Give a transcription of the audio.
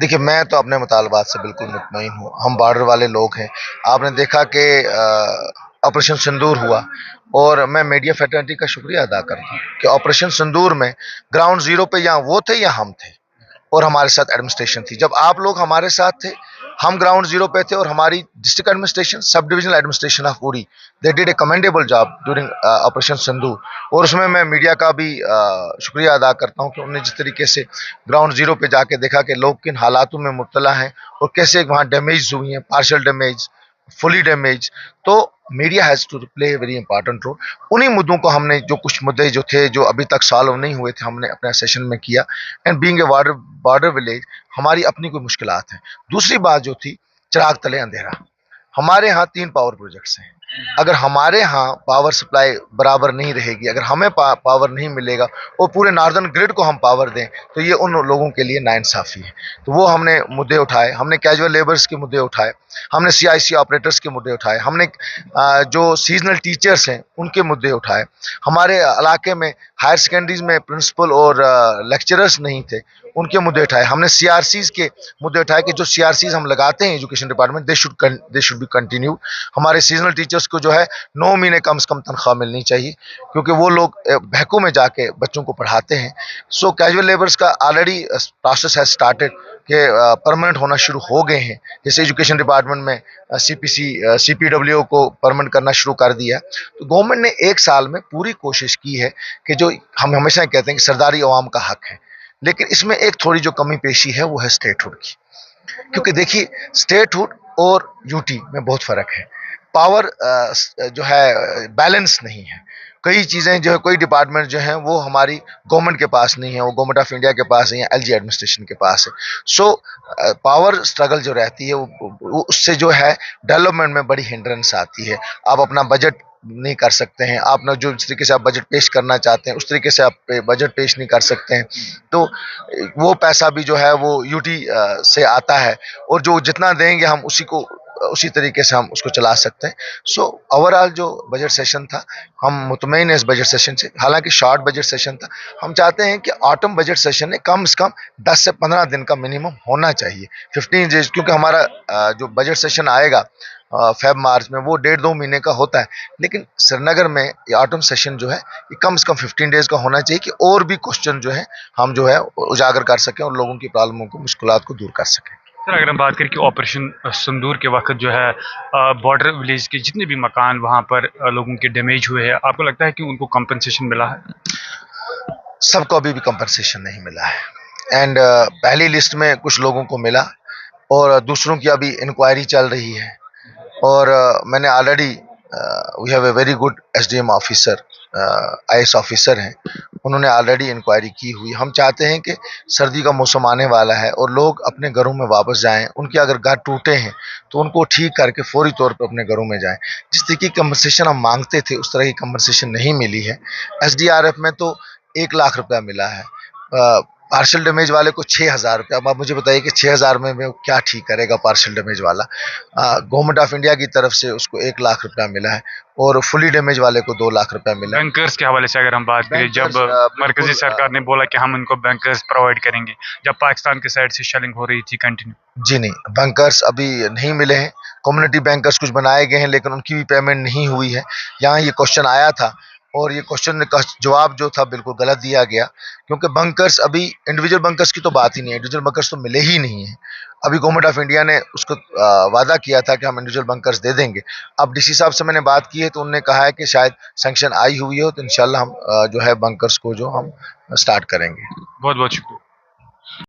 देखिए, मैं तो अपने मुतालबात से बिल्कुल मुतमईन हूँ। हम बॉर्डर वाले लोग हैं। आपने देखा कि ऑपरेशन सिंदूर हुआ, और मैं मीडिया फ्रेटर्निटी का शुक्रिया अदा करता हूँ कि ऑपरेशन सिंदूर में ग्राउंड जीरो पे या वो थे या हम थे, और हमारे साथ एडमिनिस्ट्रेशन थी। जब आप लोग हमारे साथ थे, हम ग्राउंड जीरो पे थे, और हमारी district administration, sub divisional administration of Uri, they did a commendable job during operation Sindoor. और उसमें मैं मीडिया का भी शुक्रिया अदा करता हूँ कि उन्होंने जिस तरीके से ग्राउंड जीरो पे जाके देखा कि लोग किन हालातों में मुब्तला हैं, और कैसे वहाँ डैमेज हुई हैं, पार्शियल डैमेज, फुली डैमेज। तो media has to play very important role. उन्हीं मुद्दों को हमने, जो कुछ मुद्दे जो थे जो अभी तक सॉल्व नहीं हुए थे, हमने अपने सेशन में किया। And being a border border village, हमारी अपनी कोई मुश्किलात हैं। दूसरी बात जो थी, चिराग तले अंधेरा। हमारे यहाँ 3 पावर प्रोजेक्ट्स हैं। अगर हमारे यहाँ पावर सप्लाई बराबर नहीं रहेगी, अगर हमें पावर नहीं मिलेगा और पूरे नॉर्दर्न ग्रिड को हम पावर दें, तो ये उन लोगों के लिए नाइंसाफ़ी है। तो वो हमने मुद्दे उठाए, हमने कैजुअल लेबर्स के मुद्दे उठाए, हमने सीआईसी ऑपरेटर्स के मुद्दे उठाए, हमने जो सीजनल टीचर्स हैं उनके मुद्दे उठाए। हमारे इलाके में हायर सेकेंडरीज में प्रिंसिपल और लेक्चरर्स नहीं थे, उनके मुद्दे उठाए। हमने सीआरसीज के मुद्दे उठाए कि जो सीआरसीज हम लगाते हैं education department, they should be continue. हमारे सीजनल टीचर्स को जो है 9 महीने कम से कम तनख्वाह मिलनी चाहिए, क्योंकि वो लोग बहकों में जाके बच्चों को पढ़ाते हैं। सो कैजुअल लेबर्स का ऑलरेडी प्रोसेस हैज स्टार्टेड के परमानेंट होना शुरू हो गए हैं। जैसे एजुकेशन डिपार्टमेंट में सीपीसी सीपीडब्ल्यू को परमानेंट करना शुरू कर दिया। तो गवर्नमेंट ने 1 साल में पूरी कोशिश की है कि जो हम हमेशा कहते हैं कि सरदारी अवाम का हक है, लेकिन इसमें एक थोड़ी जो कमी पेशी है वो है स्टेटहुड की। क्योंकि देखिए, स्टेटहुड और यूटी में बहुत फर्क है। पावर जो है बैलेंस नहीं है। कई चीज़ें जो है, कोई डिपार्टमेंट जो है वो हमारी गवर्नमेंट के पास नहीं है, वो गवर्नमेंट ऑफ इंडिया के पास नहीं है, एलजी एडमिनिस्ट्रेशन के पास है। सो पावर स्ट्रगल जो रहती है वो उससे जो है डेवलपमेंट में बड़ी हिंड्रेंस आती है। आप अपना बजट नहीं कर सकते हैं, आप ना जो जिस तरीके से आप बजट पेश करना चाहते हैं उस तरीके से आप बजट पेश नहीं कर सकते हैं। तो वो पैसा भी जो है वो यूटी से आता है, और जो जितना देंगे हम उसी तरीके से हम उसको चला सकते हैं। सो ओवरऑल जो बजट सेशन था, हम मुतमईन हैं इस बजट सेशन से। हालांकि शॉर्ट बजट सेशन था। हम चाहते हैं कि ऑटम बजट सेशन में कम से कम 10 से 15 दिन का मिनिमम होना चाहिए, 15 डेज, क्योंकि हमारा जो बजट सेशन आएगा फेब मार्च में, वो 1.5-2 महीने का होता है। लेकिन श्रीनगर में ये ऑटम सेशन जो है, ये कम से कम 15 डेज का होना चाहिए, कि और भी क्वेश्चन जो है हम जो है उजागर कर सकें और लोगों की प्रॉब्लमों को, मुश्किलात को दूर कर सकें। सर, अगर हम बात करें कि ऑपरेशन सिंदूर के वक्त जो है बॉर्डर विलेज के जितने भी मकान वहाँ पर लोगों के डैमेज हुए हैं, आपको लगता है कि उनको कंपनसेशन मिला है? सबको अभी भी कंपनसेशन नहीं मिला है। एंड पहली लिस्ट में कुछ लोगों को मिला, और दूसरों की अभी इंक्वायरी चल रही है। और मैंने already, we have a very good SDM officer, IAS officer हैं, उन्होंने ऑलरेडी इंक्वायरी की हुई। हम चाहते हैं कि सर्दी का मौसम आने वाला है और लोग अपने घरों में वापस जाएं। उनके अगर घर टूटे हैं तो उनको ठीक करके फौरी तौर पर अपने घरों में जाएं। जिस तरह की कंपनसेशन हम मांगते थे उस तरह की कंपनसेशन नहीं मिली है। एसडीआरएफ में तो 1 लाख रुपया मिला है, पार्शियल डैमेज वाले को 6,000 रुपया। अब आप मुझे बताइए कि 6,000 में वो क्या ठीक करेगा पार्शियल डैमेज वाला। गवर्नमेंट ऑफ इंडिया की तरफ से उसको 1 लाख रुपया मिला है, और फुली डैमेज वाले को 2 लाख रुपया मिला है। बैंकर्स के हवाले से अगर हम बात करें, जब मरकजी सरकार ने बोला कि हम उनको बैंकर्स प्रोवाइड करेंगे, जब पाकिस्तान की साइड से शेलिंग हो रही थी कंटिन्यू। जी नहीं, बैंकर्स अभी नहीं मिले हैं। कम्युनिटी बैंकर्स कुछ बनाए गए हैं, लेकिन उनकी भी पेमेंट नहीं हुई है। यहाँ ये क्वेश्चन आया था, और ये क्वेश्चन का जवाब जो था बिल्कुल गलत दिया गया, क्योंकि बंकर्स, अभी इंडिविजुअल बंकर्स की तो बात ही नहीं है। इंडिविजुअल बंकर्स तो मिले ही नहीं है। अभी गवर्नमेंट ऑफ इंडिया ने उसको वादा किया था कि हम इंडिविजुअल बंकर्स दे देंगे। अब डीसी साहब से मैंने बात की है, तो उन्होंने कहा है कि शायद सैंक्शन आई हुई हो, तो इंशाल्लाह हम जो है बंकर्स को जो हम स्टार्ट करेंगे। बहुत बहुत शुक्रिया।